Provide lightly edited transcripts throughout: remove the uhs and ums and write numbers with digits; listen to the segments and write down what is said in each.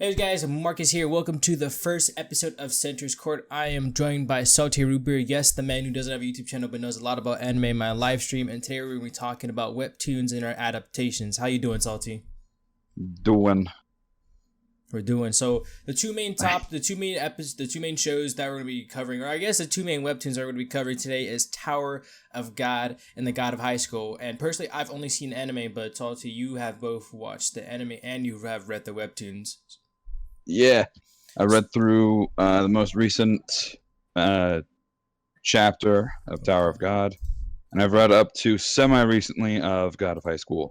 Hey guys, Marcus here. Welcome to the first episode of Center's Court. I am joined by SaltyRootbeer, yes, the man who doesn't have a YouTube channel but knows a lot about anime in my live stream. And today we're going to be talking about Webtoons and our adaptations. How you doing, Salty? We're doing so. The two main shows that we're going to be covering, or I guess the two main webtoons that we're going to be covering today, is Tower of God and The God of Highschool. And personally, I've only seen anime, but Salty, you have both watched the anime and you have read the webtoons. Yeah, I read through the most recent chapter of Tower of God, and I've read up to semi-recently of God of Highschool.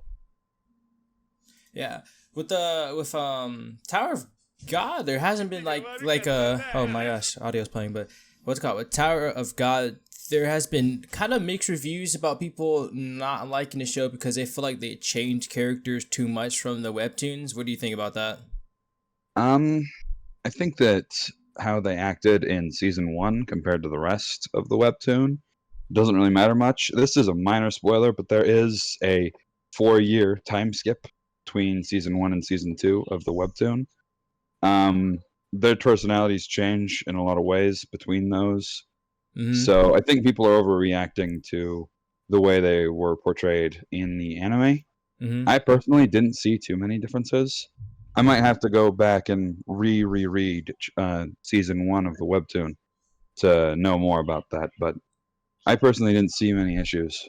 Yeah, with Tower of God, there hasn't been like a oh my gosh, audio's playing, but what's it called with Tower of God, there has been kind of mixed reviews about people not liking the show because they feel like they changed characters too much from the webtoons. What do you think about that? I think that how they acted in season 1 compared to the rest of the webtoon doesn't really matter much. This is a minor spoiler, but there is a 4-year time skip between season 1 and season 2 of the webtoon. Their personalities change in a lot of ways between those. Mm-hmm. So I think people are overreacting to the way they were portrayed in the anime. Mm-hmm. I personally didn't see too many differences. I might have to go back and reread season 1 of the webtoon to know more about that, but I personally didn't see many issues.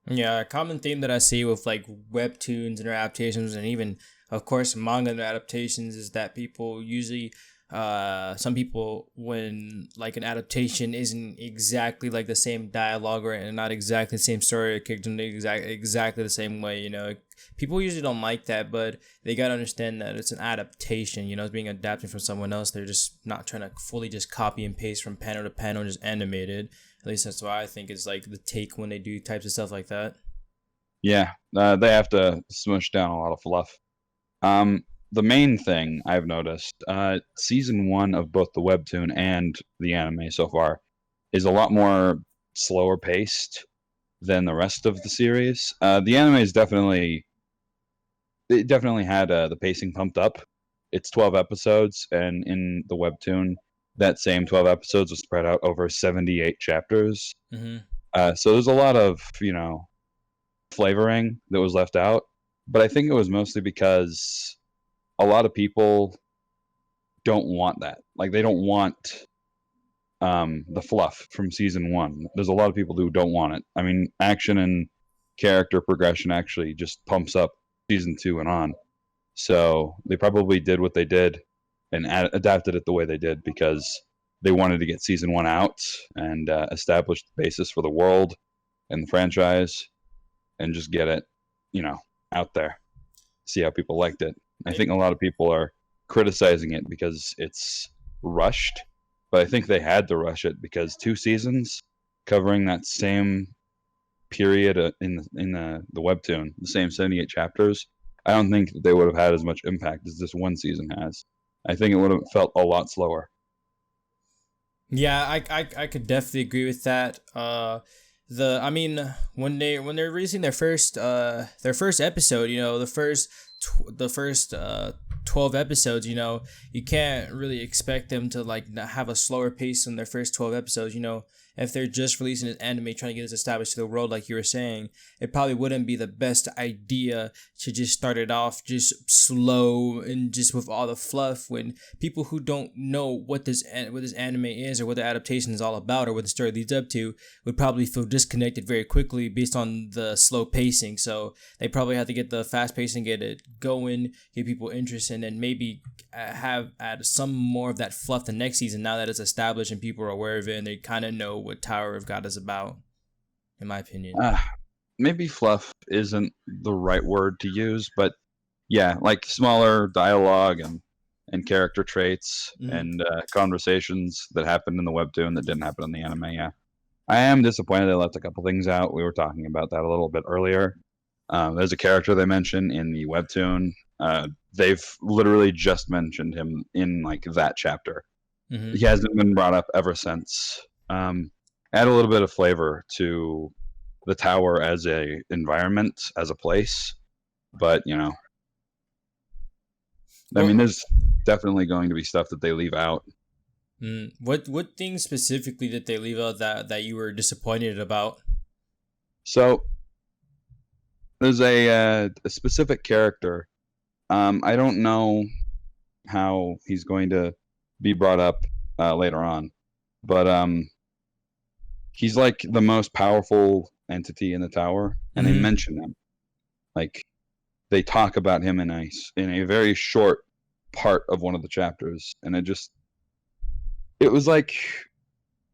Yeah, a common theme that I see with like webtoons and their adaptations, and even of course manga and adaptations, is that people usually some people, when like an adaptation isn't exactly like the same dialogue or not exactly the same story or character exactly the same way, you know, people usually don't like that, but they gotta understand that it's an adaptation, you know, it's being adapted from someone else. They're just not trying to fully just copy and paste from panel to panel and just animate it. At least that's why I think is like the take when they do types of stuff like that. Yeah, they have to smush down a lot of fluff. The main thing I've noticed, season 1 of both the webtoon and the anime so far is a lot more slower paced than the rest of the series. The anime is definitely had the pacing pumped up. It's 12 episodes, and in the webtoon, that same 12 episodes was spread out over 78 chapters. Mm-hmm. So there's a lot of, flavoring that was left out. But I think it was mostly because a lot of people don't want that. Like, they don't want the fluff from season 1. There's a lot of people who don't want it. I mean, action and character progression actually just pumps up season 2 and on. So they probably did what they did and adapted it the way they did because they wanted to get season 1 out and establish the basis for the world and the franchise and just get it, out there. See how people liked it. I think a lot of people are criticizing it because it's rushed, but I think they had to rush it because 2 seasons covering that same period in the webtoon, the same 78 chapters, I don't think that they would have had as much impact as this 1 season has. I think it would have felt a lot slower. Yeah, I could definitely agree with that. When they're releasing their first episode, you know, the first 12 episodes, you know, you can't really expect them to like have a slower pace in their first 12 episodes, you know. If they're just releasing an anime trying to get this established to the world, like you were saying, it probably wouldn't be the best idea to just start it off just slow and just with all the fluff, when people who don't know what this anime is or what the adaptation is all about or what the story leads up to would probably feel disconnected very quickly based on the slow pacing. So they probably have to get the fast pacing, get it going, get people interested, and then maybe add some more of that fluff the next season now that it's established and people are aware of it and they kind of know what Tower of God is about, in my opinion. Maybe fluff isn't the right word to use, but yeah, like smaller dialogue and character traits and conversations that happened in the webtoon that didn't happen in the anime. Yeah, I am disappointed they left a couple things out. We were talking about that a little bit earlier. There's a character they mention in the webtoon. They've literally just mentioned him in like that chapter. Mm-hmm. He hasn't been brought up ever since. Add a little bit of flavor to the tower as a environment, as a place, but I Well, mean, there's definitely going to be stuff that they leave out. what things specifically did they leave out that you were disappointed about? So there's a specific character. I don't know how he's going to be brought up later on, but he's like the most powerful entity in the tower, and they Mm-hmm. mention him. Like they talk about him in a very short part of one of the chapters, and it was like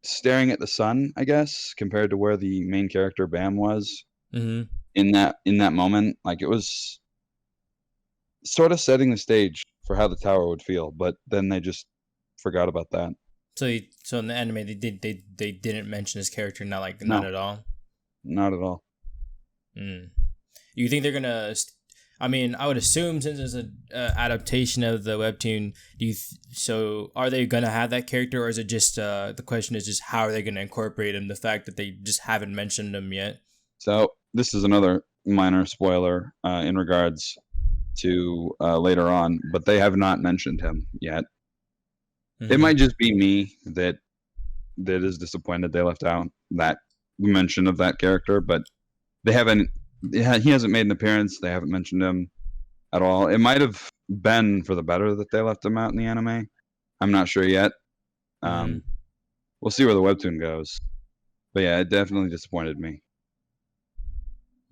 staring at the sun, I guess, compared to where the main character Bam was Mm-hmm. in that moment. Like it was sort of setting the stage for how the tower would feel, but then they just forgot about that. So in the anime, they didn't mention his character, not No, at all. not at all. Mm. You think they're gonna? I mean, I would assume since it's an adaptation of the webtoon. So are they gonna have that character, or is it just the question is just how are they gonna incorporate him? The fact that they just haven't mentioned him yet. So this is another minor spoiler in regards to later on, but they have not mentioned him yet. It Mm-hmm. might just be me that is disappointed they left out that mention of that character, but they haven't. He hasn't made an appearance. They haven't mentioned him at all. It might have been for the better that they left him out in the anime. I'm not sure yet. Mm-hmm. We'll see where the webtoon goes. But yeah, it definitely disappointed me.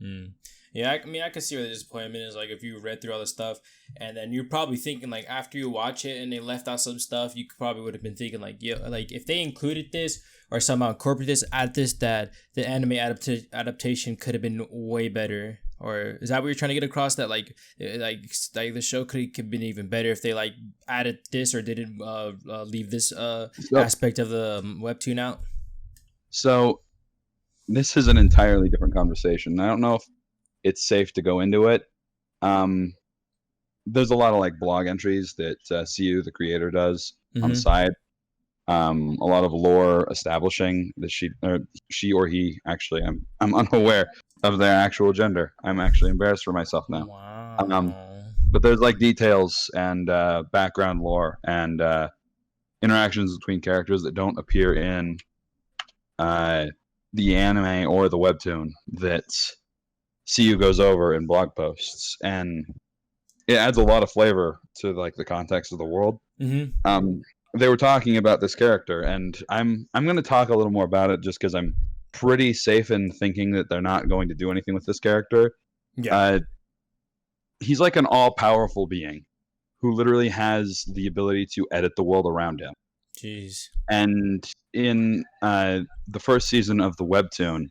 Mm. Yeah, I mean, I can see where the disappointment is. Like, if you read through all the stuff, and then you're probably thinking, like, after you watch it and they left out some stuff, you probably would have been thinking, like, yeah, like, if they included this or somehow incorporated this, add this, that the anime adaptation could have been way better. Or is that what you're trying to get across? That, like the show could have been even better if they, like, added this or didn't leave this aspect of the webtoon out? So this is an entirely different conversation. I don't know if it's safe to go into it. There's a lot of like blog entries that CU, the creator, does on the side. A lot of lore establishing that she or he actually. I'm unaware of their actual gender. I'm actually embarrassed for myself now. Wow. But there's like details and background lore and interactions between characters that don't appear in the anime or the webtoon that CU goes over in blog posts, and it adds a lot of flavor to like the context of the world. Mm-hmm. They were talking about this character, and I'm going to talk a little more about it just because I'm pretty safe in thinking that they're not going to do anything with this character. Yeah. He's like an all-powerful being who literally has the ability to edit the world around him. Jeez. And in the first season of the webtoon,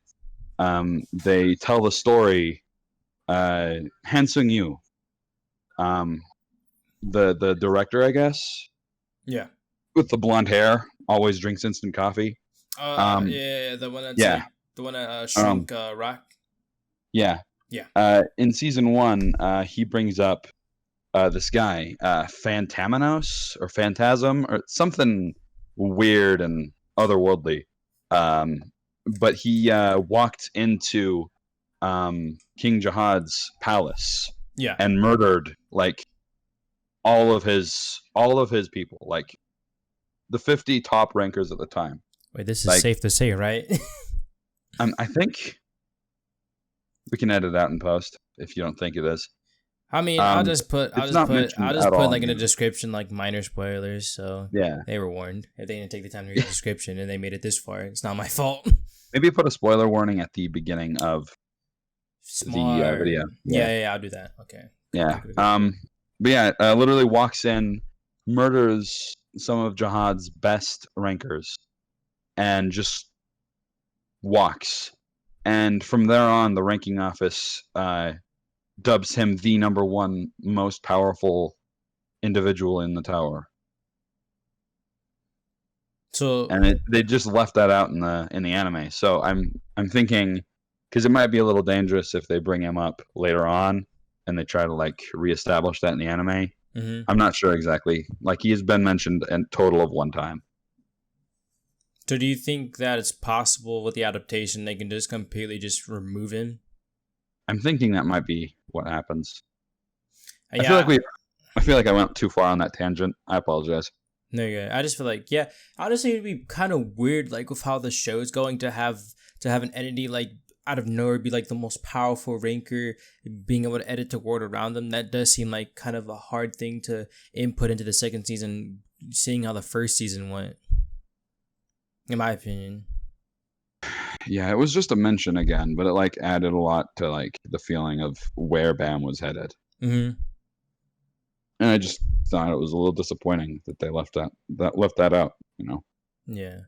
they tell the story. Hansung Yu, the director, I guess, Yeah. with the blonde hair, always drinks instant coffee. Yeah, the one that's Yeah. like the one that shrunk rock. Yeah. Yeah. In season 1, he brings up this guy, Phantamenos or Phantasm or something weird and otherworldly. But he walked into King Jihad's palace Yeah. and murdered like all of his people, like the 50 top rankers at the time. Wait, this is Like, safe to say, right? I think we can edit out in post if you don't think it is. I mean, I'll just put like in the all. description like minor spoilers, so Yeah. they were warned. If they didn't take the time to read the description and they made it this far, it's not my fault. Maybe put a spoiler warning at the beginning of Smart. the video. Yeah, I'll do that. Okay. Yeah. Good. But yeah, literally walks in, murders some of Jihad's best rankers, and just walks. And from there on, the ranking office dubs him the number 1 most powerful individual in the tower. So, and they just left that out in the anime. So I'm thinking, because it might be a little dangerous if they bring him up later on and they try to like reestablish that in the anime. mm-hmm. I'm not sure exactly. Like he has been mentioned a total of 1 time. So do you think that it's possible with the adaptation they can just completely just remove him? I'm thinking that might be what happens. Yeah. I feel like I feel like I went too far on that tangent. I apologize. No, yeah. I just feel like, yeah, honestly, it'd be kind of weird, like with how the show is going to have an entity like out of nowhere be like the most powerful ranker, being able to edit the world around them. That does seem like kind of a hard thing to input into the second season, seeing how the first season went. In my opinion. Yeah, it was just a mention again, but it like added a lot to like the feeling of where Bam was headed. Mm-hmm. And I just thought it was a little disappointing that they left that out, you know. Yeah.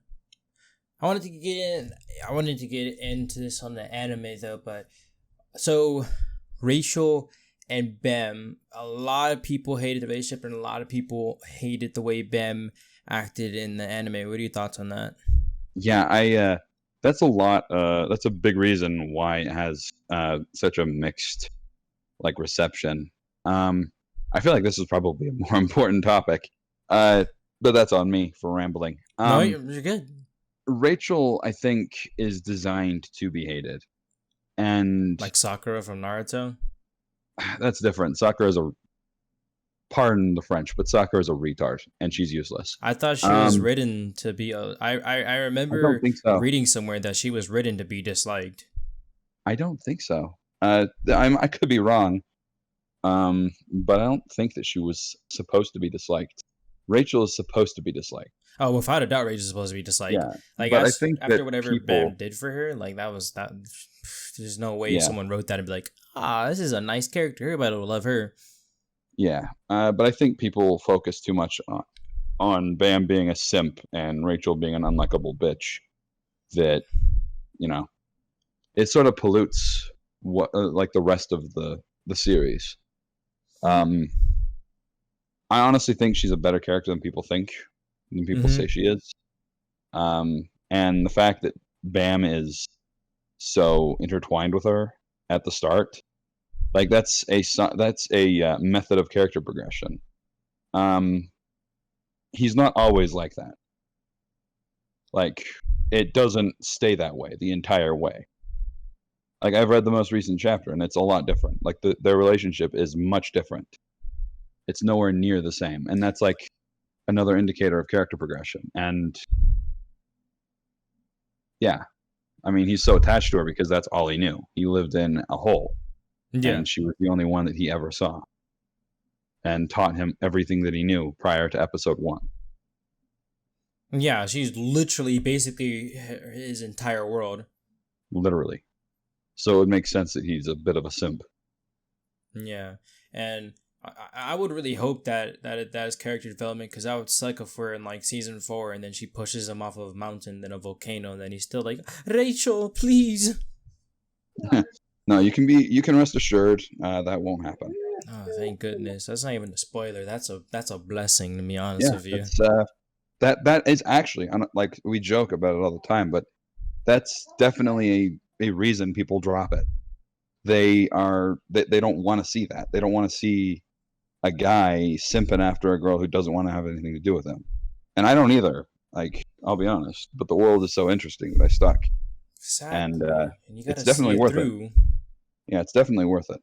I wanted to get into this on the anime though, but so Rachel and Bam, a lot of people hated the relationship and a lot of people hated the way Bam acted in the anime. What are your thoughts on that? Yeah, I that's a lot that's a big reason why it has such a mixed like reception. I feel like this is probably a more important topic. But that's on me for rambling. No, you're good. Rachel, I think, is designed to be hated. And Like Sakura from Naruto? that's different. Sakura is pardon the French, but Sakura is a retard and she's useless. I thought she was written to be I remember I don't think so. reading somewhere that she was written to be disliked. I don't think so. I could be wrong. But I don't think that she was supposed to be disliked. Rachel is supposed to be disliked. Oh, without a doubt, Rachel's supposed to be disliked. Yeah, like but I think after whatever people, Bam did for her, like that was that. There's no way someone wrote that and be like, this is a nice character. Everybody will love her. Yeah, but I think people focus too much on Bam being a simp and Rachel being an unlikable bitch. That, you know, it sort of pollutes what like the rest of the series. I honestly think she's a better character than people think, than people say she is. And the fact that Bam is so intertwined with her at the start, like that's a method of character progression. He's not always like that. Like it doesn't stay that way the entire way. Like I've read the most recent chapter and it's a lot different. Like their relationship is much different. It's nowhere near the same. And that's like another indicator of character progression. And yeah, I mean, he's so attached to her because that's all he knew. He lived in a hole. Yeah. And she was the only one that he ever saw. And taught him everything that he knew prior to episode 1. Yeah, she's literally basically his entire world. Literally. So it makes sense that he's a bit of a simp. Yeah, and I would really hope that is character development, because I would suck if we're in like season 4 and then she pushes him off of a mountain, then a volcano, and then he's still like, Rachel, please. No, you can rest assured that won't happen. Oh, thank goodness. That's not even a spoiler. That's a blessing, to be honest with you. That is actually, like we joke about it all the time, but that's definitely a reason people drop it. They don't want to see that. They don't want to see a guy simping after a girl who doesn't want to have anything to do with him. And I don't either. Like, I'll be honest. But the world is so interesting that I stuck. Exactly. And it's definitely worth it. Yeah, it's definitely worth it.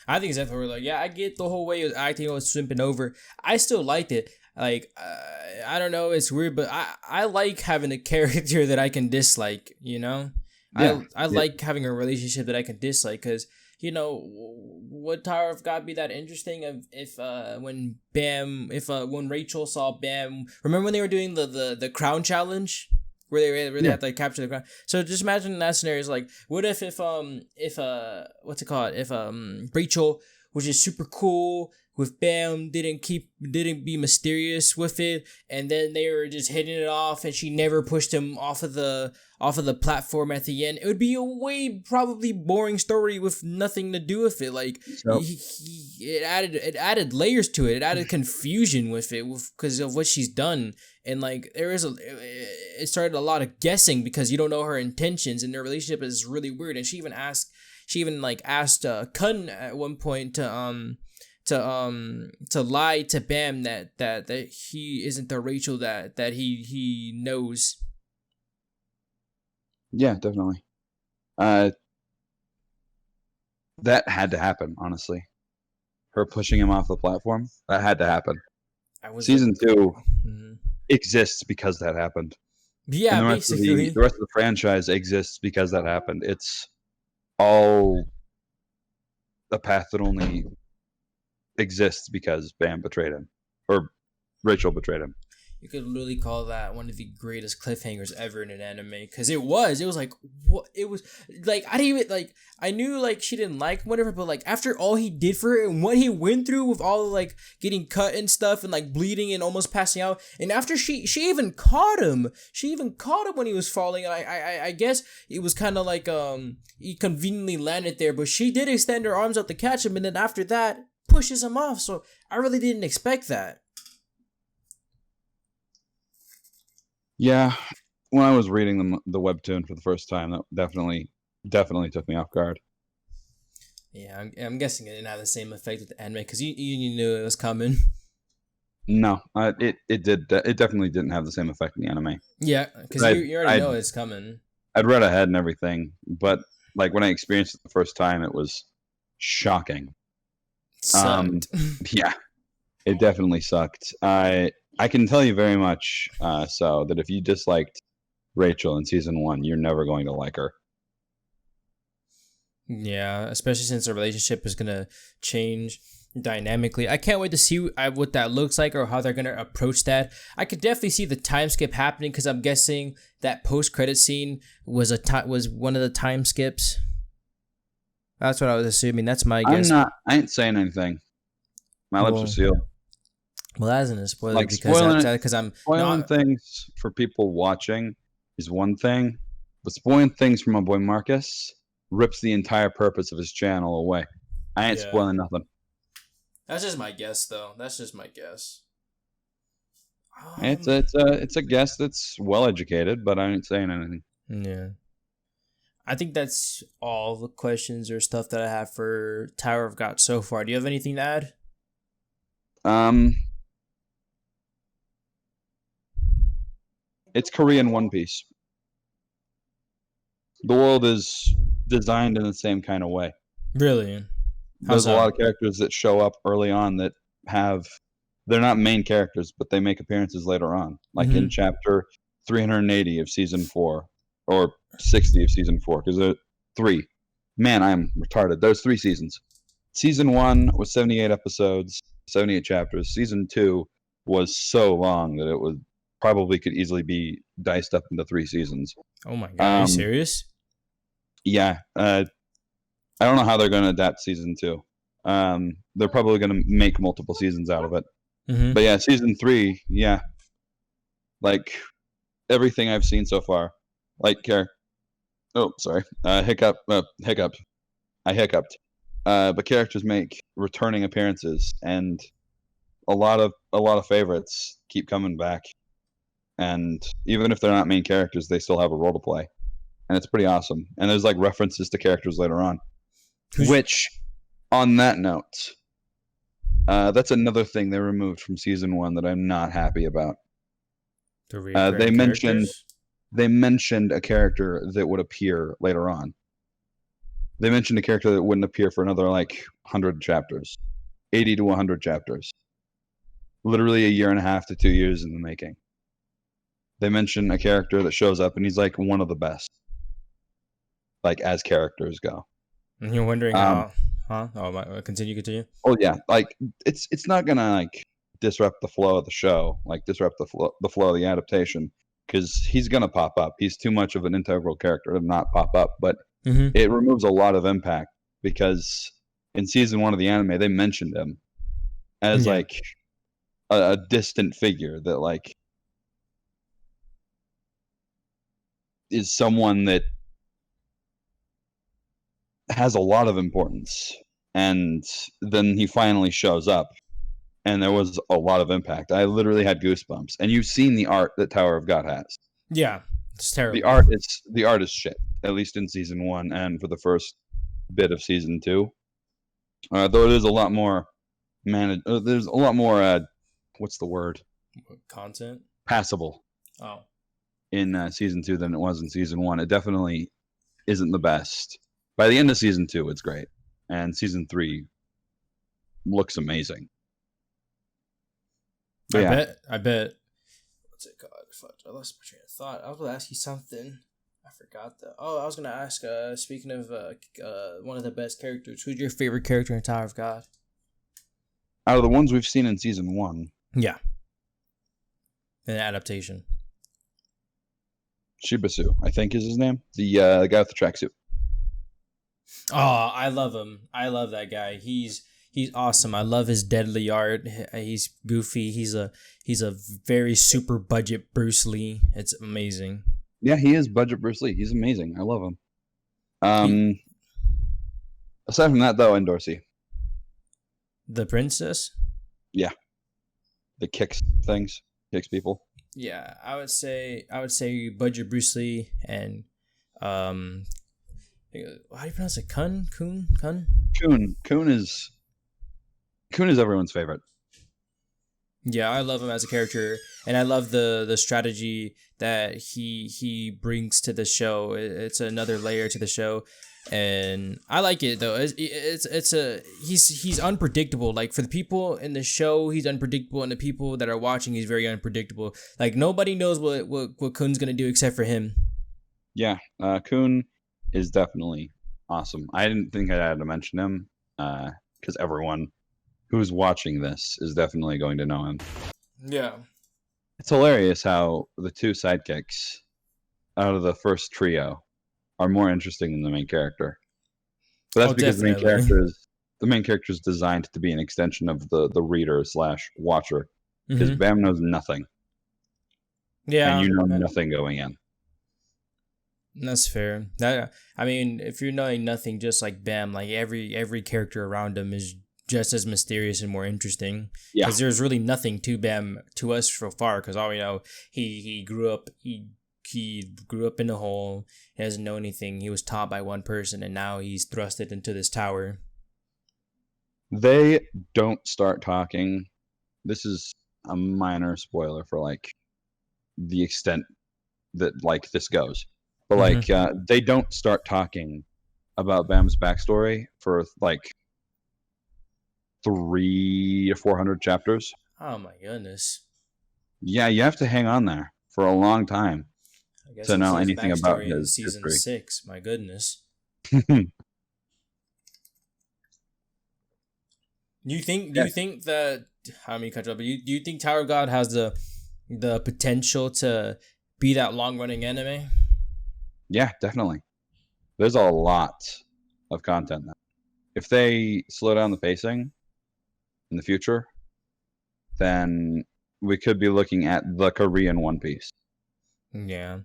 I think it's definitely like, yeah, I get the whole way it was acting, it was simping over. I still liked it. Like, I don't know, it's weird, but I like having a character that I can dislike, you know? Yeah, I like having a relationship that I can dislike, because, you know, would Tower of God be that interesting if when Rachel saw Bam, remember when they were doing the crown challenge? Where they had to capture the crown. So just imagine that scenario is like, what if what's it called? If Rachel was just super cool with Bam, didn't be mysterious with it, and then they were just hitting it off, and she never pushed him off of the platform at the end. It would be a way probably boring story with nothing to do with it. Like, it added layers to it. It added confusion with it because of what she's done. And like it started a lot of guessing because you don't know her intentions, and their relationship is really weird. And she even asked Kun at one point to lie to Bam that he isn't the Rachel that he knows. Yeah, definitely. That had to happen, honestly. her pushing him off the platform. That had to happen. Season 2 mm-hmm. exists because that happened. Yeah, and the basically. The rest of the franchise exists because that happened. It's all a path that only exists because Bam betrayed him, or Rachel betrayed him. You could literally call that one of the greatest cliffhangers ever in an anime, because it was like, what it was like. I didn't even like. I knew like she didn't like him, whatever, but like after all he did for her and what he went through with all the, like getting cut and stuff and like bleeding and almost passing out, and after she even caught him, when he was falling. And I guess it was kind of like he conveniently landed there, but she did extend her arms out to catch him, and then after that pushes him off. So I really didn't expect that. Yeah, when I was reading the webtoon for the first time, that definitely took me off guard. Yeah, I'm guessing it didn't have the same effect with the anime, because you knew it was coming. No, it did. It definitely didn't have the same effect in the anime. Yeah, because you already know it's coming. I'd read ahead and everything, but like when I experienced it the first time, it was shocking. Sucked. Yeah, it definitely sucked. I can tell you very much so that if you disliked Rachel in season 1, you're never going to like her. Yeah, especially since the relationship is gonna change dynamically. I can't wait to see what that looks like or how they're gonna approach that. I could definitely see the time skip happening, because I'm guessing that post-credit scene was one of the time skips. That's what I was assuming. That's my guess. I ain't saying anything. My lips are sealed. Well, that isn't a spoiler, like because I'm spoiling things for people watching is one thing, but spoiling things for my boy Marcus rips the entire purpose of his channel away. I ain't spoiling nothing. That's just my guess, though. That's just my guess. It's a guess that's well educated, but I ain't saying anything. Yeah. I think that's all the questions or stuff that I have for Tower of God so far. Do you have anything to add? It's Korean One Piece. The world is designed in the same kind of way. Really? There's a lot of characters that show up early on that they're not main characters, but they make appearances later on. Like in chapter 380 of season 4, or 60 of season 4, because there are 3. Man, I'm retarded. There's 3 seasons. Season 1 was 78 episodes, 78 chapters. Season 2 was so long that it probably could easily be diced up into 3 seasons. Oh my god, are you serious? Yeah. I don't know how they're going to adapt season 2. They're probably going to make multiple seasons out of it. Mm-hmm. But yeah, season 3, yeah. Like, everything I've seen so far. Like, oh, sorry. Hiccup. I hiccuped. But characters make returning appearances, and a lot of favorites keep coming back. And even if they're not main characters, they still have a role to play. And it's pretty awesome. And there's like references to characters later on. Which, on that note, that's another thing they removed from season 1 that I'm not happy about. They mentioned a character that would appear later on. They mentioned a character that wouldn't appear for another like 100 chapters, 80 to 100 chapters. Literally a year and a half to 2 years in the making. They mention a character that shows up, and he's like one of the best, like as characters go. And you're wondering how? Huh? Oh, continue. Oh yeah, like it's not gonna like disrupt the flow of the show, like disrupt the flow of the adaptation, because he's gonna pop up. He's too much of an integral character to not pop up, but it removes a lot of impact, because in season 1 of the anime they mentioned him as like a distant figure that like is someone that has a lot of importance, and then he finally shows up, and there was a lot of impact. I literally had goosebumps. And you've seen the art that Tower of God has. Yeah, it's terrible. The art is shit, at least in season 1 and for the first bit of season 2. Though there's a lot more there's a lot more what's the word? Content? Passable. Oh. In season 2 than it was in season 1. It definitely isn't the best. By the end of season 2, it's great. And season 3 looks amazing. But I bet. What's it called? Fuck, I lost my train of thought. I was going to ask you something. I forgot that. Oh, I was going to ask, speaking of one of the best characters, who's your favorite character in Tower of God? out of the ones we've seen in season 1, Yeah. An adaptation. Shibasu, I think is his name. The guy with the tracksuit. Oh, I love him. I love that guy. He's awesome. I love his deadly art. He's goofy. He's a very super budget Bruce Lee. It's amazing. Yeah, he is budget Bruce Lee. He's amazing. I love him. Aside from that, though, Endorsey. The princess? Yeah. The kicks people. Yeah, I would say budget Bruce Lee and how do you pronounce it? Kun? Kun is everyone's favorite. Yeah, I love him as a character, and I love the strategy that he brings to the show. It's another layer to the show, and I like it though. He's unpredictable. Like for the people in the show, he's unpredictable, and the people that are watching, he's very unpredictable. Like nobody knows what Kun's gonna do except for him. Yeah, Kun is definitely awesome. I didn't think I had to mention him because everyone who's watching this is definitely going to know him. Yeah. It's hilarious how the two sidekicks out of the first trio are more interesting than the main character. But that's because the main character is designed to be an extension of the reader / watcher. Because Bam knows nothing. Yeah. And you know nothing going in. That's fair. I mean, if you're knowing nothing, just like Bam, like every character around him is just as mysterious and more interesting. Yeah. Because there's really nothing to Bam to us so far. Because all we know, he grew up in a hole. He doesn't know anything. He was taught by one person, and now he's thrusted into this tower. They don't start talking. This is a minor spoiler for like the extent that like this goes. But like they don't start talking about Bam's backstory for like 300 or 400 chapters. Oh my goodness. Yeah, you have to hang on there for a long time to know anything about his season history. 6. My goodness. Do you think that I mean cut you off, but do you think Tower of God has the potential to be that long running anime? Yeah, definitely. There's a lot of content now. If they slow down the pacing in the future, then we could be looking at the Korean One Piece. Yeah.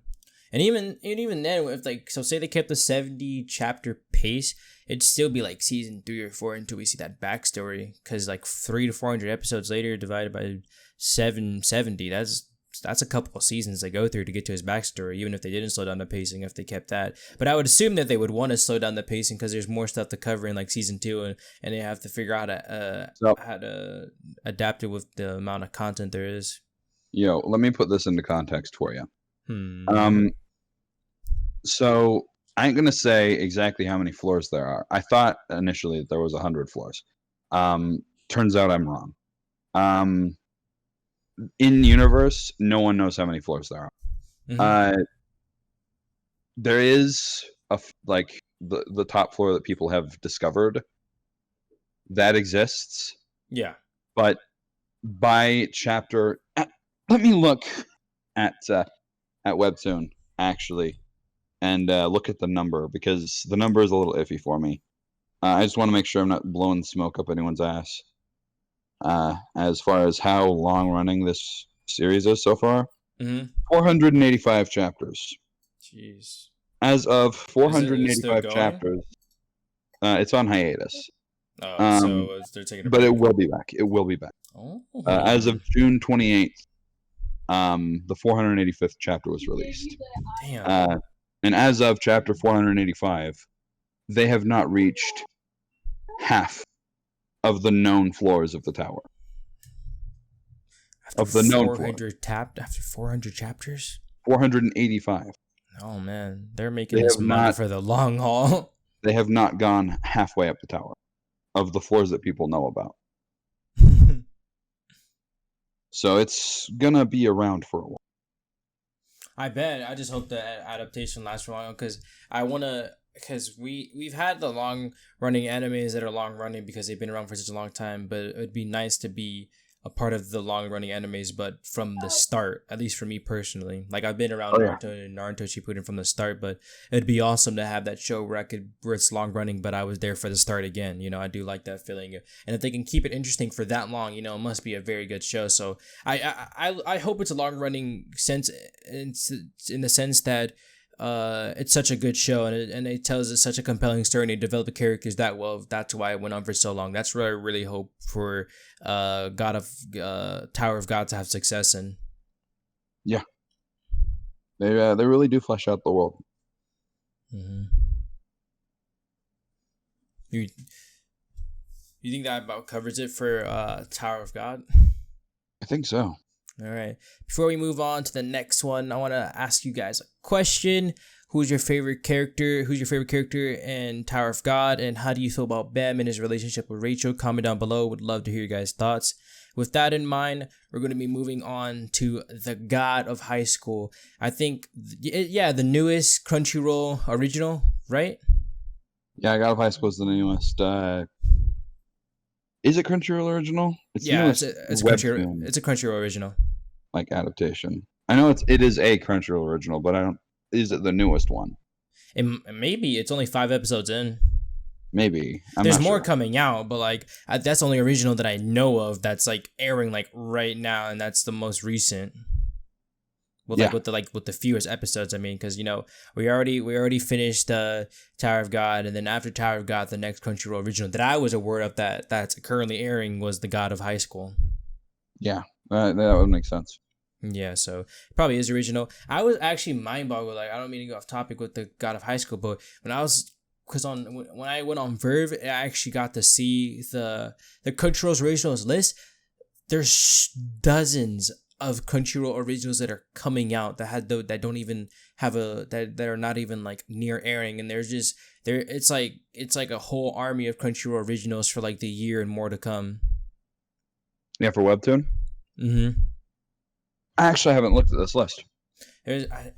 And even then, if like say they kept the 70 chapter pace, it'd still be like season 3 or 4 until we see that backstory. Because like 300 to 400 episodes later divided by 770, that's a couple of seasons they go through to get to his backstory. Even if they didn't slow down the pacing, if they kept that, but I would assume that they would want to slow down the pacing because there's more stuff to cover in like season 2, and they have to figure out how to adapt it with the amount of content there is. Yo, let me put this into context for you. So I ain't gonna say exactly how many floors there are. I thought initially that there was 100 floors. Turns out I'm wrong. In universe, no one knows how many floors there are. There is like the top floor that people have discovered that exists. Yeah, but by chapter, let me look at Webtoon actually, and look at the number because the number is a little iffy for me. I just want to make sure I'm not blowing smoke up anyone's ass. As far as how long running this series is so far, 485 chapters. Jeez. As of 485 chapters, it's on hiatus. So they're taking a break. But it will be back. It will be back. Oh. As of June 28th, the 485th chapter was released. Damn. And as of chapter 485, they have not reached half of the known floors of the tower. After 400 chapters? 485. Oh man, they're making this money for the long haul. They have not gone halfway up the tower of the floors that people know about. So it's gonna be around for a while. I bet. I just hope the adaptation lasts for long because I want to. Because we've had the long running animes that are long running because they've been around for such a long time, but it would be nice to be a part of the long running animes, but from the start, at least for me personally. Like I've been around Naruto and Naruto Shippuden from the start, but it'd be awesome to have that show where it's long running, but I was there for the start again. You know, I do like that feeling, and if they can keep it interesting for that long, you know, it must be a very good show. So I hope it's a long running sense in the sense that it's such a good show and it tells us such a compelling story and they develop the characters that well. That's why it went on for so long. That's what I really hope for Tower of God to have success in. Yeah, they really do flesh out the world. Mm-hmm. You think that about covers it for Tower of God? I think so. All right. Before we move on to the next one, I want to ask you guys a question. Who's your favorite character? Who's your favorite character in Tower of God? And how do you feel about Bam and his relationship with Rachel? Comment down below. Would love to hear your guys' thoughts. With that in mind, we're going to be moving on to the God of High School. I think, the newest Crunchyroll original, right? Yeah, God of High School is the newest. Is it Crunchyroll original? It's a Crunchyroll original. Like adaptation. I know it is a Crunchyroll original, but I don't. Is it the newest one? Maybe it's only 5 episodes in. Maybe there's more coming out, but like that's the only original that I know of that's like airing like right now, and that's the most recent. Well, with the fewest episodes, I mean, because you know we already finished Tower of God, and then after Tower of God, the next Crunchyroll original that I was aware of that's currently airing was the God of High School. Yeah, that would make sense. Yeah, so it probably is original. I was actually mind boggled. Like I don't mean to go off topic with the God of High School, but when I went on Verve, I actually got to see the Crunchyroll's originals list. There's dozens of Crunchyroll originals that are coming out that don't even have that are not even like near airing, and it's like a whole army of Crunchyroll originals for like the year and more to come. Yeah, for Webtoon. Mm-hmm. I actually haven't looked at this list. I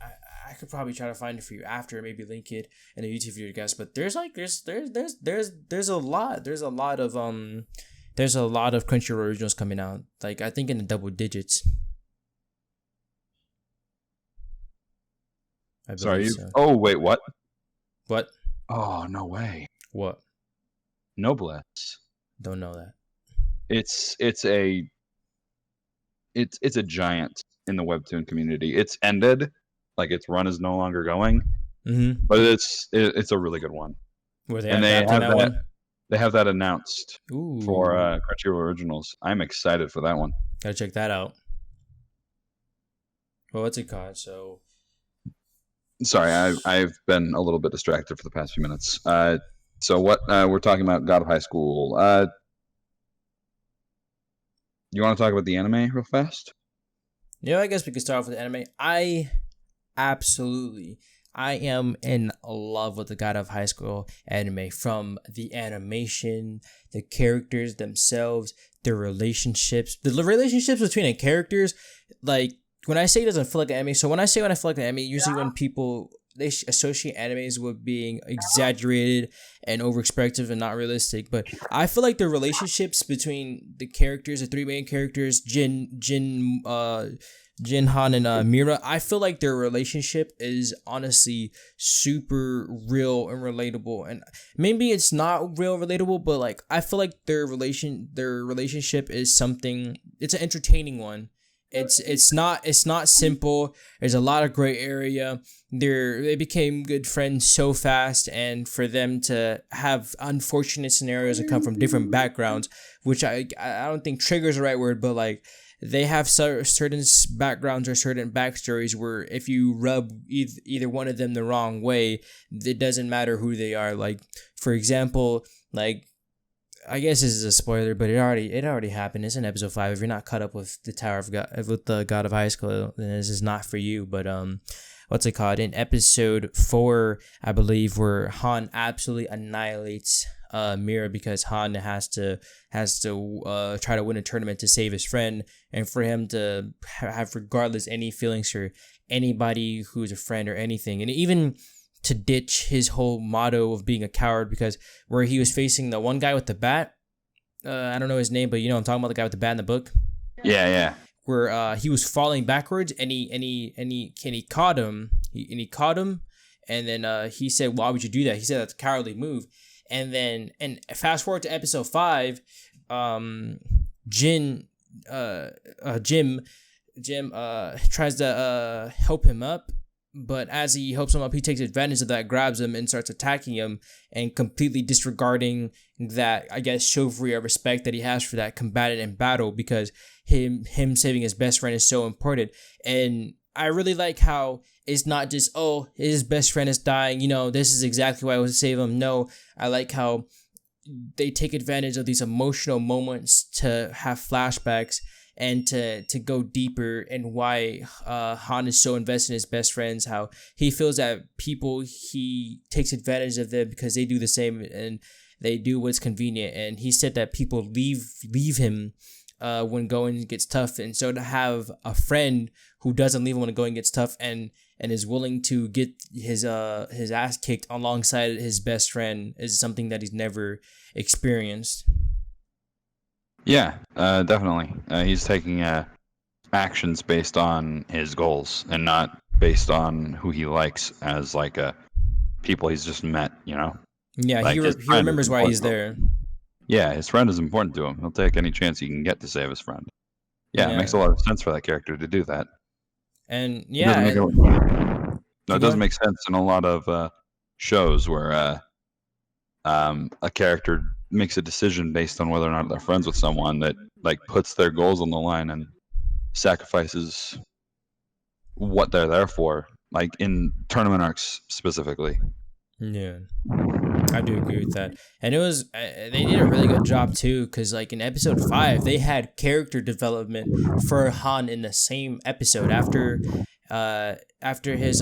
could probably try to find it for you after, maybe link it in a YouTube video, guys. But there's a lot of Crunchyroll originals coming out. Like I think in the double digits. Sorry. So. Oh wait, what? What? Oh no way. What? Noblesse. Don't know that. It's a giant in the Webtoon community. It's ended, like its run is no longer going. Mm-hmm. But it's a really good one. Were they adapting that one? They have that announced. Ooh. For Crunchyroll Originals. I'm excited for that one. Gotta check that out. Well, what's it called? So. Sorry, I've been a little bit distracted for the past few minutes. So what we're talking about God of High School. You want to talk about the anime real fast? Yeah, I guess we could start off with the anime. I am in love with the God of High School anime, from the animation, the characters themselves, the relationships between the characters. Like when I say it doesn't feel like an anime, so when I feel like an anime, usually when people they associate animes with being exaggerated and overexpressive and not realistic. But I feel like the relationships between the characters, the 3 main characters, Jin, Han, and Mira, I feel like their relationship is honestly super real and relatable. And maybe it's not real relatable, but like I feel like their relationship is something. It's an entertaining one. It's not simple. There's a lot of gray area. They became good friends so fast, and for them to have unfortunate scenarios that come from different backgrounds, which I don't think triggers the right word, but like they have certain backgrounds or certain backstories where if you rub either one of them the wrong way, it doesn't matter who they are. Like for example, like. I guess this is a spoiler, but it already happened. It's in episode 5. If you're not caught up with the God of High School, then this is not for you. But what's it called? In episode 4, I believe, where Han absolutely annihilates mirror because Han has to try to win a tournament to save his friend, and for him to have regardless any feelings for anybody who's a friend or anything, and even to ditch his whole motto of being a coward, because where he was facing the one guy with the bat, I don't know his name, but you know I'm talking about, the guy with the bat in the book. Yeah. Where he was falling backwards and he caught him, and then he said, "Why would you do that?" He said that's a cowardly move. And then fast forward to episode 5, Jim tries to help him up, but as he helps him up, he takes advantage of that, grabs him, and starts attacking him, and completely disregarding that, I guess, chivalry or respect that he has for that combatant in battle, because him saving his best friend is so important. And I really like how it's not just, oh, his best friend is dying, this is exactly why I was to save him. No, I like how they take advantage of these emotional moments to have flashbacks and to go deeper, and why Han is so invested in his best friends, how he feels that people, he takes advantage of them because they do the same and they do what's convenient. And he said that people leave him when going gets tough, and so to have a friend who doesn't leave him when going gets tough and is willing to get his ass kicked alongside his best friend is something that he's never experienced. Yeah, definitely. He's taking actions based on his goals and not based on who he likes as like people he's just met, Yeah, like he remembers why he's there. Yeah, his friend is important to him. He'll take any chance he can get to save his friend. Yeah, it makes a lot of sense for that character to do that. And it doesn't make sense in a lot of shows where a character makes a decision based on whether or not they're friends with someone that like puts their goals on the line and sacrifices what they're there for, like in tournament arcs specifically. Yeah, I do agree with that. And it was they did a really good job too, because like in episode 5 they had character development for Han in the same episode. After his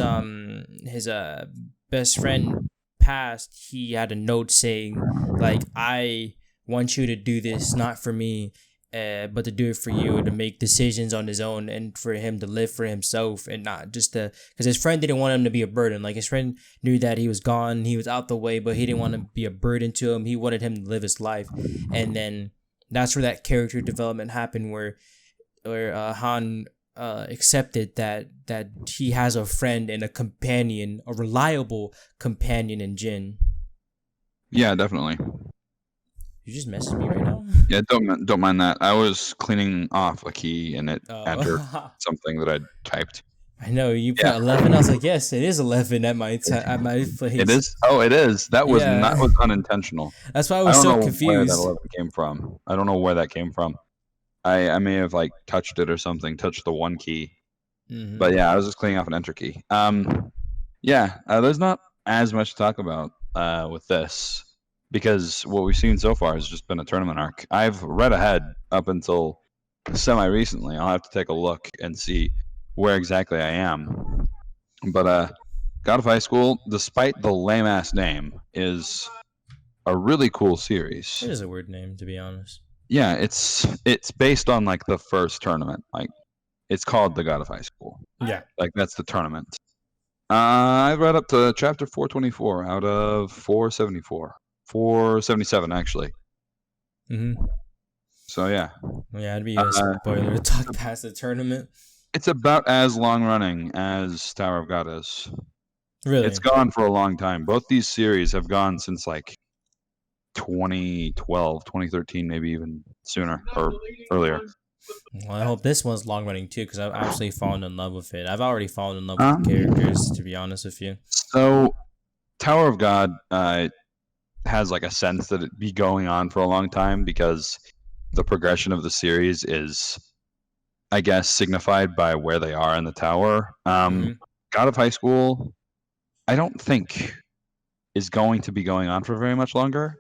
best friend passed, he had a note saying like, I want you to do this not for me, but to do it for you, to make decisions on his own, and for him to live for himself, and not just because his friend didn't want him to be a burden. Like his friend knew that he was gone, he was out the way, but he didn't want to be a burden to him. He wanted him to live his life. And then that's where that character development happened, where Han accepted that he has a friend and a companion, a reliable companion in Jin. Yeah, definitely. You just messaged me right now? Yeah, don't mind that. I was cleaning off a key and it entered something that I typed. I know you put 11. I was like, yes, it is 11 at my place. It is. Oh, it is. That was was unintentional. That's why I was so confused. Where that 11 came from. I don't know where that came from. I may have like touched it or something. Touched the one key. Mm-hmm. But yeah, I was just cleaning off an enter key. There's not as much to talk about with this, because what we've seen so far has just been a tournament arc. I've read ahead up until semi-recently. I'll have to take a look and see where exactly I am. But God of High School, despite the lame-ass name, is a really cool series. It is a weird name, to be honest. Yeah, it's based on like the first tournament. Like it's called the God of High School. Yeah. Like that's the tournament. I read up to chapter 424 out of 474. 477 actually. Mm-hmm. So yeah. Yeah, it'd be a spoiler to talk past the tournament. It's about as long running as Tower of God is. Really? It's gone for a long time. Both these series have gone since like 2012, 2013, maybe even sooner or earlier. Well, I hope this one's long running too, because I've actually fallen in love with it. I've already fallen in love with the characters, to be honest with you. So, Tower of God has like a sense that it'd be going on for a long time, because the progression of the series is, I guess, signified by where they are in the tower. God of High School, I don't think is going to be going on for very much longer.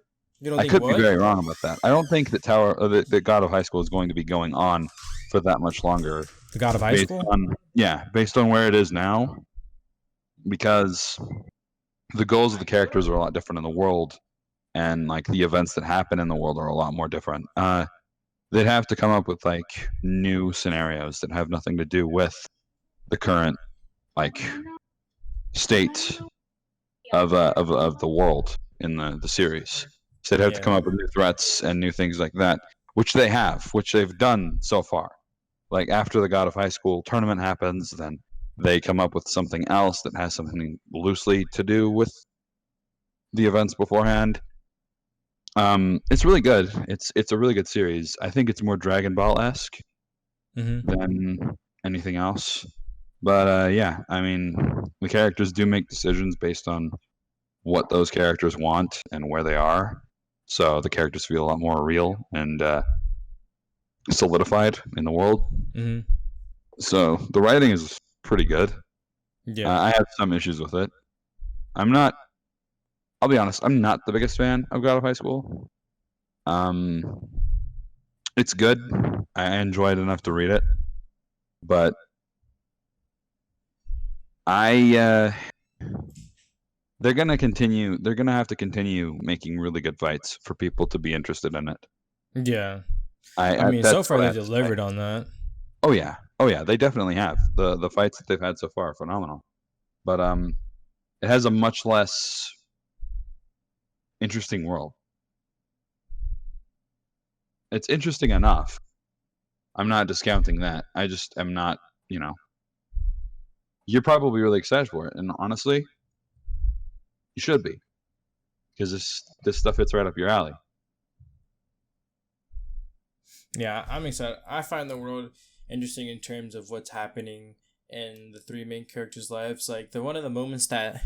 I could be very wrong about that. I don't think that the God of High School is going to be going on for that much longer. The God of High School? Based on where it is now, because the goals of the characters are a lot different in the world, and like the events that happen in the world are a lot more different. They'd have to come up with like new scenarios that have nothing to do with the current like state of the world in the series. So they'd have to come Yeah. up with new threats and new things like that, which they've done so far. Like after the God of High School tournament happens, then they come up with something else that has something loosely to do with the events beforehand. It's really good. It's a really good series. I think it's more Dragon Ball esque Mm-hmm. than anything else. But yeah, I mean, the characters do make decisions based on what those characters want and where they are. So the characters feel a lot more real and solidified in the world. Mm-hmm. So the writing is pretty good. Yeah. I have some issues with it. I'm not. I'll be honest. I'm not the biggest fan of God of High School. Um, it's good. I enjoyed enough to read it, but I they're gonna continue. They're gonna have to continue making really good fights for people to be interested in it. Yeah. I mean, so That's far what I they have to say. delivered on that. Oh yeah, they definitely have. The fights that they've had so far are phenomenal. But it has a much less interesting world. It's interesting enough. I'm not discounting that. I just am not, you know. You're probably really excited for it, and honestly, you should be, because this stuff fits right up your alley. Yeah, I'm excited. I find the world interesting in terms of what's happening in the three main characters' lives. Like the one of the moments that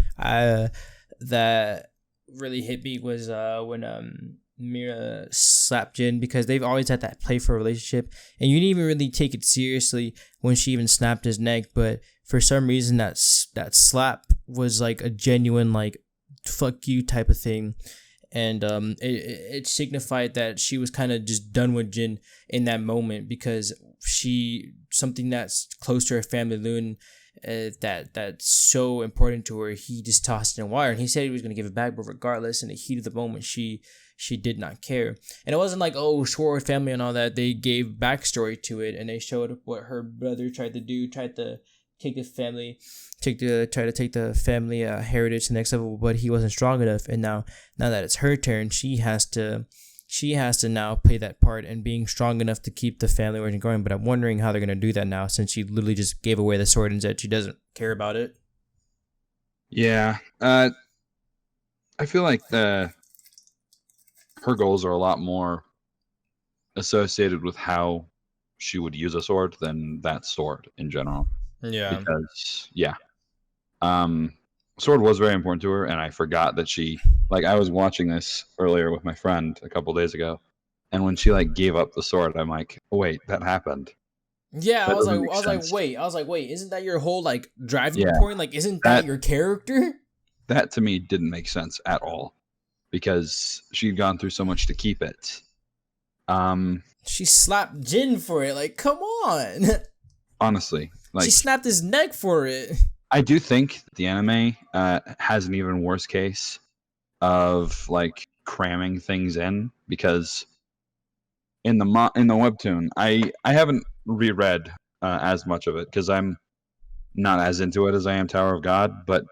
really hit me was when Mira slapped Jin, because they've always had that playful relationship, and you didn't even really take it seriously when she even snapped his neck. But for some reason, that slap was like a genuine like fuck you type of thing. And it signified that she was kind of just done with Jin in that moment, because something that's close to her family, Loon, that's so important to her, he just tossed it in water, and he said he was going to give it back, but regardless, in the heat of the moment, she did not care. And it wasn't like, oh, Sword family and all that. They gave backstory to it, and they showed what her brother tried to do, tried to take the family, try to take the family heritage to the next level, but he wasn't strong enough. And now that it's her turn, she has to now play that part and being strong enough to keep the family origin going. But I'm wondering how they're gonna do that now, since she literally just gave away the sword and said she doesn't care about it. Yeah, I feel like her goals are a lot more associated with how she would use a sword than that sword in general. Yeah. Because yeah, sword was very important to her, and I forgot that she, like, I was watching this earlier with my friend a couple days ago, and when she like gave up the sword, I'm like, oh, wait, that happened. Yeah, That doesn't make I sense. was like, wait, isn't that your whole like driving Yeah, point? Like, isn't that your character? that to me didn't make sense at all, because she'd gone through so much to keep it. She slapped Jin for it. Like, come on. Honestly, like, She snapped his neck for it. I do think the anime has an even worse case of like cramming things in, because in the webtoon, I haven't reread as much of it because I'm not as into it as I am Tower of God, but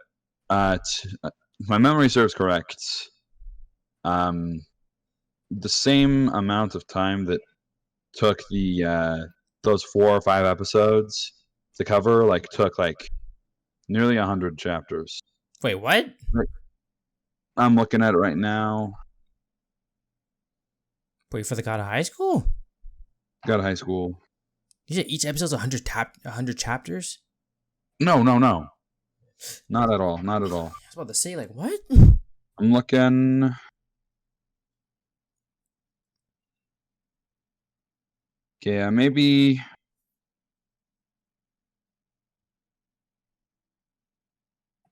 if my memory serves correct, um, the same amount of time that took the those 4 or 5 episodes to cover took nearly 100 chapters. Wait, what? I'm looking at it right now. Wait, for the God of High School? Got a high school. You said each episode's 100 chapters? No. Not at all. Not at all. I was about to say, like, what? I'm looking. Okay, maybe.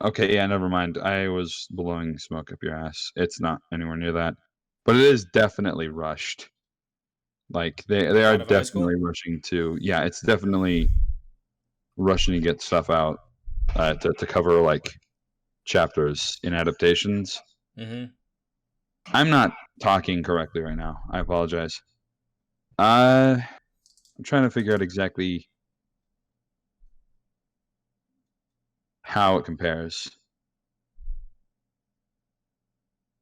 Okay, yeah, never mind. I was blowing smoke up your ass. It's not anywhere near that. But it is definitely rushed. Like, they are God of High School? definitely rushing to. Yeah, it's definitely rushing to get stuff out to cover, chapters in adaptations. Mm-hmm. I'm not talking correctly right now. I apologize. I'm trying to figure out exactly how it compares.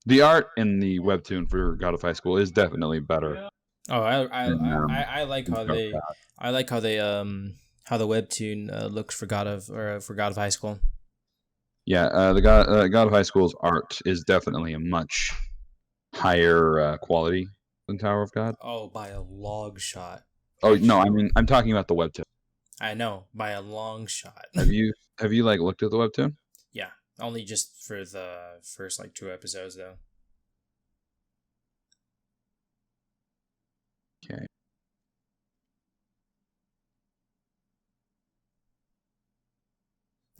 The art in the webtoon for God of High School is definitely better. Oh, Than, I like than how Tower of they God. I like how the webtoon looks for God of High School. Yeah, the God of High School's art is definitely a much higher quality than Tower of God. Oh, by a long shot. Oh no, I Actually, mean I'm talking about the webtoon. I know by a long shot. Have you like looked at the webtoon? Yeah, only just for the first like 2 episodes though. Okay.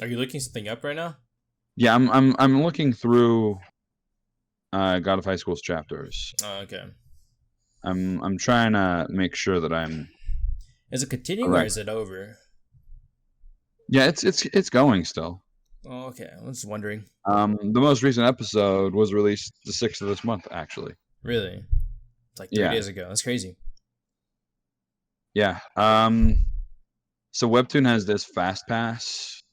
Are you looking something up right now? Yeah, I'm looking through God of High School's chapters. Oh, okay. I'm trying to make sure that I'm Is it continuing or correct. is it over? Yeah, it's going still. Oh, okay. I was wondering. The most recent episode was released the 6th of this month, actually. Really? It's like 3 days Yeah, ago. That's crazy. yeah. So Webtoon has this Fast Pass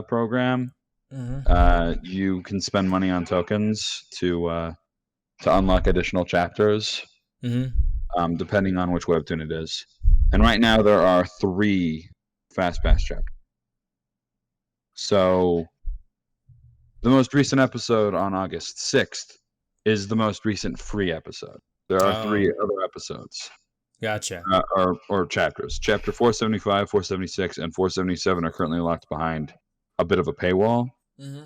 program. Mm-hmm. You can spend money on tokens to unlock additional chapters, Mm-hmm. depending on which Webtoon it is. And right now there are 3 Fast Pass chapters. So the most recent episode on August 6th is the most recent free episode. There are 3 Oh, other episodes gotcha. or chapters. Chapter 475, 476, and 477 are currently locked behind a bit of a paywall. Mm-hmm.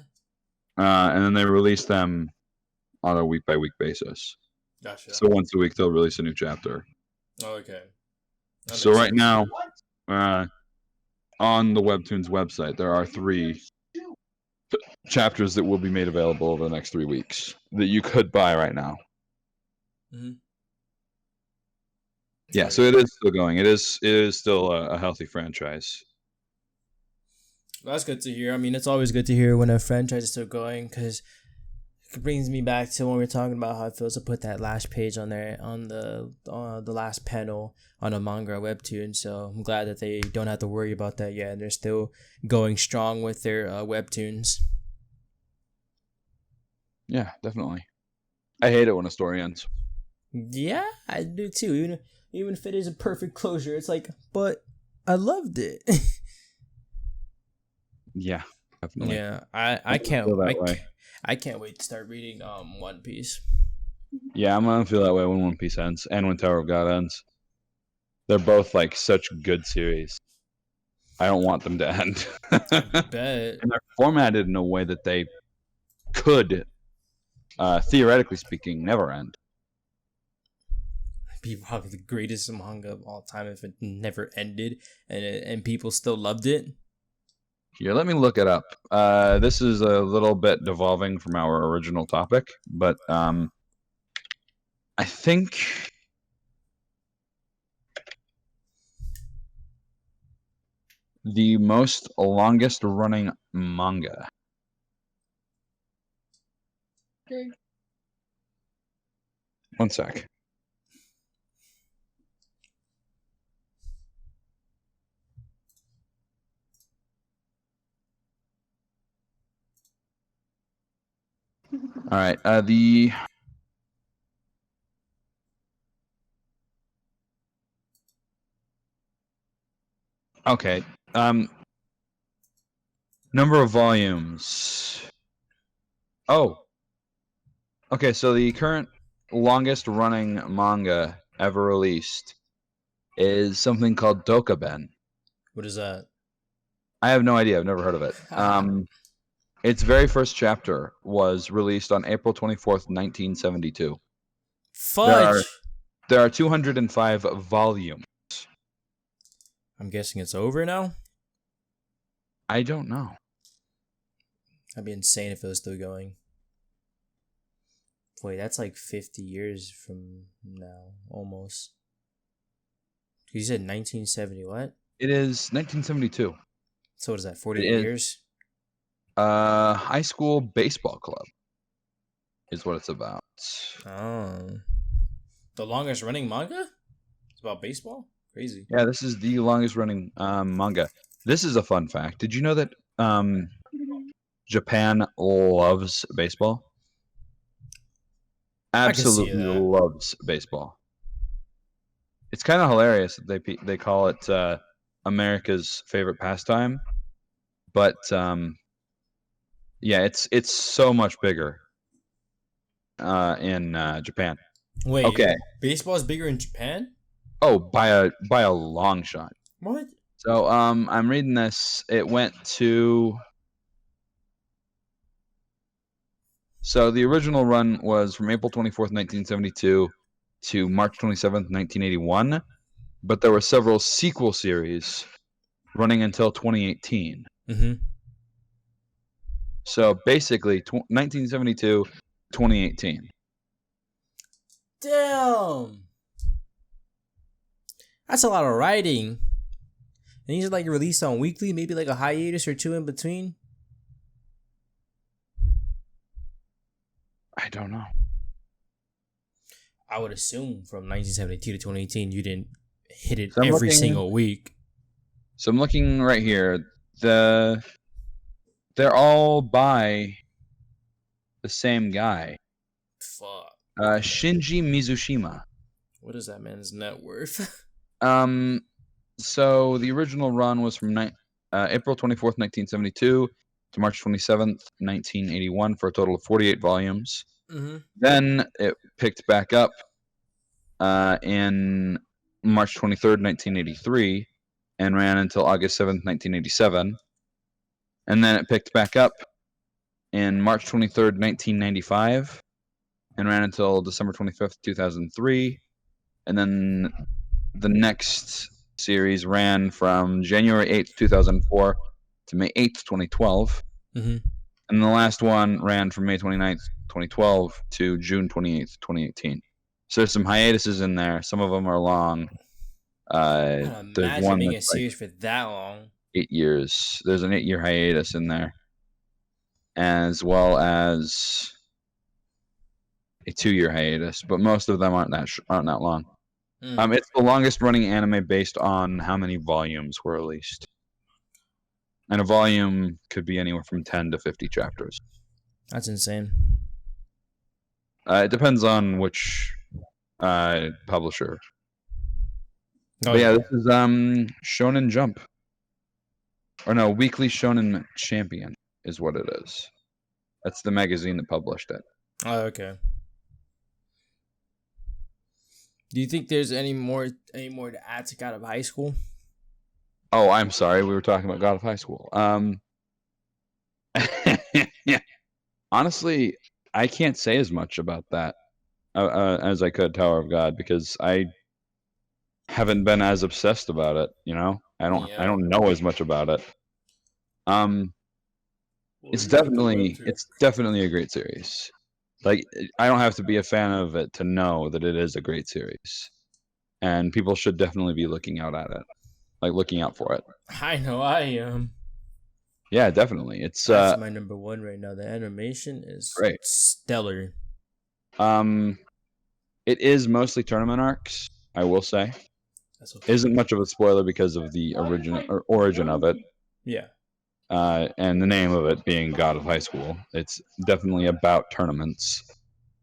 And then they release them on a week by week basis. Gotcha. So once a week they'll release a new chapter. Oh, okay. That So makes right sense. now, on the Webtoons website, there are 3 chapters that will be made available over the next 3 weeks that you could buy right now. Mm-hmm. Yeah, so it is still going. It is still a healthy franchise. That's good to hear. I mean, it's always good to hear when a franchise is still going because it brings me back to when we were talking about how it feels to put that last page on there on the last panel on a manga or webtoon. So I'm glad that they don't have to worry about that yet. They're still going strong with their webtoons. Yeah, definitely. I hate it when a story ends. Yeah, I do too. Even if it is a perfect closure, it's like, but I loved it. Yeah, definitely. Yeah, I can't feel that way. I can't wait to start reading One Piece. Yeah, I'm gonna feel that way when One Piece ends and when Tower of God ends. They're both like such good series. I don't want them to end. I And bet. they're formatted in a way that they could, theoretically speaking, never end. Be probably the greatest manga of all time if it never ended and people still loved it. Here, let me look it up. This is a little bit devolving from our original topic, but I think the most longest running manga. Okay. One sec. All right. Okay. Number of volumes. Oh. Okay, so the current longest running manga ever released is something called Dokaben. What is that? I have no idea. I've never heard of it. Its very first chapter was released on April 24th, 1972. There are Fudge. there are 205 volumes. I'm guessing it's over now. I don't know. That'd be insane if it was still going. Wait, that's like 50 years from now, almost. You said 1970. What? It is 1972. So what is that? It 48 is years? High School Baseball Club. is what it's about. Oh. The longest running manga? It's about baseball? Crazy. Yeah, this is the longest running manga. This is a fun fact. Did you know that Japan loves baseball? I can see Absolutely that. loves baseball. It's kind of hilarious that they call it America's favorite pastime, but yeah, it's so much bigger in Japan. Wait, Okay. baseball is bigger in Japan? Oh, by a long shot. What? So I'm reading this. It went to. So the original run was from April 24th, 1972 to March 27th, 1981, but there were several sequel series running until 2018. Mm-hmm. So basically 1972, 2018. Damn. That's a lot of writing. And these are like released on weekly, maybe like a hiatus or two in between. I don't know. I would assume from 1972 to 2018, you didn't hit it So every single week. So I'm looking right here. They're all by the same guy. Fuck. Shinji Mizushima. What is that man's net worth? So the original run was from April 24th, 1972 to March 27th, 1981 for a total of 48 volumes. Mm-hmm. Then it picked back up in March 23rd, 1983 and ran until August 7th, 1987. And then it picked back up in March 23rd, 1995 and ran until December 25th, 2003. And then the next series ran from January 8th, 2004 to May 8th, 2012. Mm-hmm. And the last one ran from May 29th, 2012 to June 28th, 2018. So there's some hiatuses in there. Some of them are long. I There's imagine one making a that's like series for that long. 8 years. There's an 8-year hiatus in there, as well as a 2-year hiatus. But most of them aren't that long. It's the longest running anime based on how many volumes were released. And a volume could be anywhere from 10 to 50 chapters. That's insane. It depends on which publisher. Oh, But yeah, this is Shonen Jump. Or no, Weekly Shonen Champion is what it is. That's the magazine that published it. Oh, okay. Do you think there's any more to add to God of High School? Oh, I'm sorry. We were talking about God of High School. Honestly, I can't say as much about that as I could Tower of God because I haven't been as obsessed about it. You know, I don't know as much about it. It's definitely a great series. Like, I don't have to be a fan of it to know that it is a great series, and people should definitely be looking out for it. I know I am. Yeah, definitely. It's That's my number one right now. The animation is great. Stellar. It is mostly tournament arcs, I will say. That's okay. Isn't much of a spoiler because of the origin of it. Yeah. And the name of it being God of High School. It's definitely about tournaments.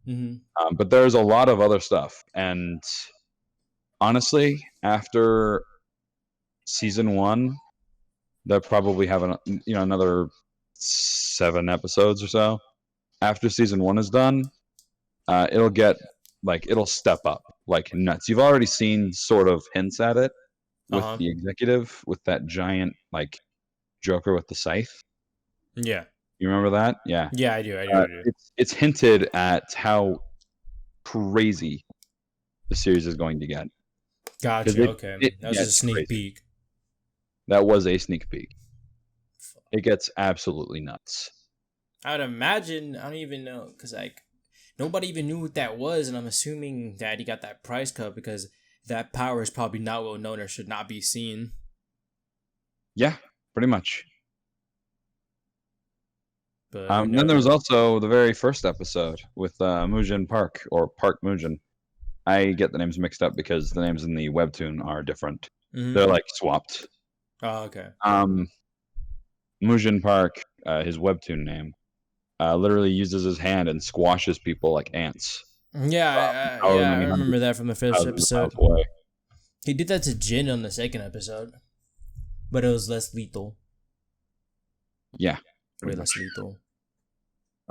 Mm-hmm. But there's a lot of other stuff. And honestly, after season 1, they'll probably have another 7 episodes or so. After season 1 is done, it'll step up like nuts. You've already seen sort of hints at it with the executive, with that giant like Joker with the scythe. Yeah. You remember that? Yeah. Yeah, I do. It's hinted at how crazy the series is going to get. Gotcha. Okay. That was a sneak crazy. peek. That was a sneak peek. It gets absolutely nuts. I would imagine. I don't even know because like nobody even knew what that was, and I'm assuming that he got that price cut because that power is probably not well known or should not be seen. Yeah, pretty much. But who Then there was knows? also the very first episode with Mujin Park or Park Mujin. I get the names mixed up because the names in the webtoon are different. They're like swapped. Oh, okay. Mujin Park, his webtoon name, literally uses his hand and squashes people like ants. Yeah, However I many remember hundreds that from the first thousands of episode. miles away. He did that to Jin on the second episode, but it was less lethal. Yeah, Way less lethal.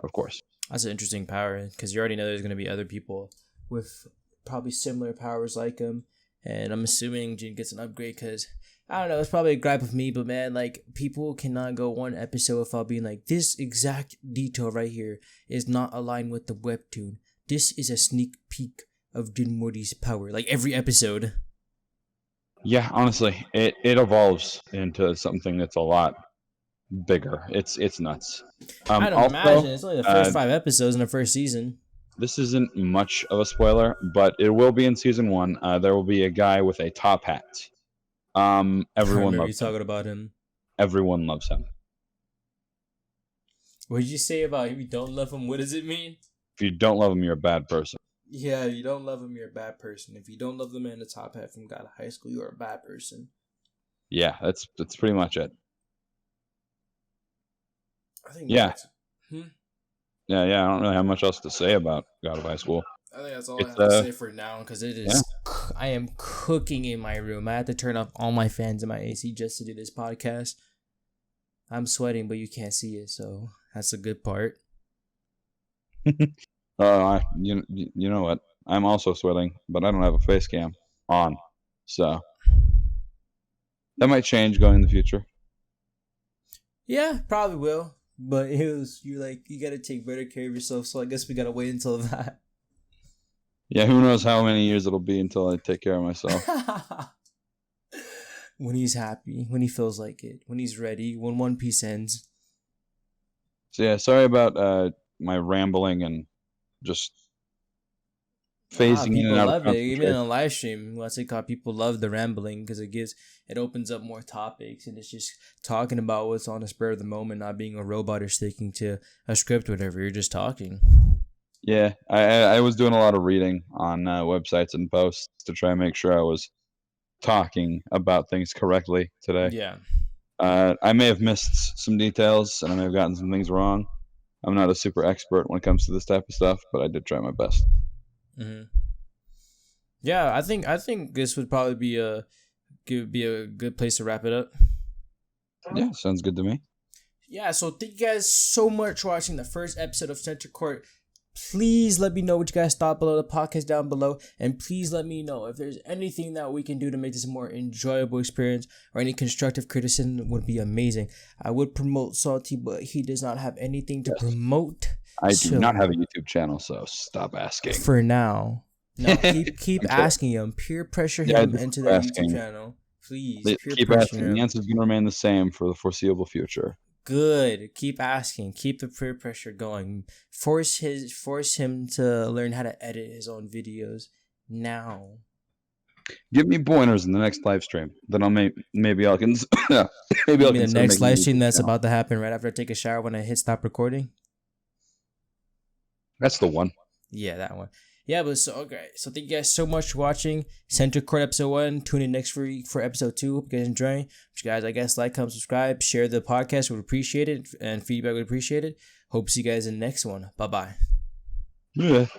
of course. That's an interesting power because you already know there's going to be other people with probably similar powers like him. And I'm assuming Jin gets an upgrade because, I don't know, it's probably a gripe of me, but man, like, people cannot go one episode without being like, this exact detail right here is not aligned with the webtoon. This is a sneak peek of Jin Morty's power. Like, every episode. Yeah, honestly, it evolves into something that's a lot bigger. It's nuts. I don't imagine. It's only the first 5 episodes in the first season. This isn't much of a spoiler, but it will be in season 1. There will be a guy with a top hat. Everyone loves him. Talking about him. Everyone loves him. What did you say about if you don't love him? What does it mean? If you don't love him, you're a bad person. Yeah, you don't love him, you're a bad person. If you don't love the man in the top hat from God of High School, you're a bad person. Yeah, that's pretty much it. I think. Yeah. Yeah. I don't really have much else to say about God of High School. I think that's all I have to say for now because it is. Yeah. I am cooking in my room. I had to turn off all my fans in my AC just to do this podcast. I'm sweating, but you can't see it, so that's a good part. You know what? I'm also sweating, but I don't have a face cam on, so that might change going in the future. Yeah, probably will. But you gotta take better care of yourself, so I guess we gotta wait until that. Yeah, who knows how many years it'll be until I take care of myself. When he's happy, when he feels like it, when he's ready, when One Piece ends. So yeah, sorry about my rambling and just phasing in and out of concentration. People love it. Even in a live stream, what's it called? People love the rambling because it opens up more topics and it's just talking about what's on the spur of the moment, not being a robot or sticking to a script or whatever. You're just talking. Yeah, I was doing a lot of reading on websites and posts to try and make sure I was talking about things correctly today. Yeah. I may have missed some details and I may have gotten some things wrong. I'm not a super expert when it comes to this type of stuff, but I did try my best. Mm-hmm. Yeah, I think this would probably be a good place to wrap it up. Yeah, sounds good to me. Yeah, so thank you guys so much for watching the first episode of Center Court. Please let me know what you guys thought below the podcast down below, and please let me know if there's anything that we can do to make this a more enjoyable experience, or any constructive criticism would be amazing. I would promote Salty, but he does not have anything to promote. I do not have a YouTube channel, so stop asking. For now. No, keep asking him. Peer pressure him into the YouTube channel. Please. Keep asking. The answer's going to remain the same for the foreseeable future. Good. Keep asking. Keep the peer pressure going. Force him to learn how to edit his own videos now. Give me pointers in the next live stream. Then I'll maybe I'll can maybe I'll. The next live stream that's about to happen right after I take a shower when I hit stop recording. That's the one. Yeah, that one. Yeah, but so thank you guys so much for watching Center Court episode 1. Tune in next week for episode 2. Hope you guys enjoying. But you guys, I guess, like, comment, subscribe, share the podcast. Would appreciate it, and feedback would appreciate it. Hope to see you guys in the next one. Bye bye. Yeah.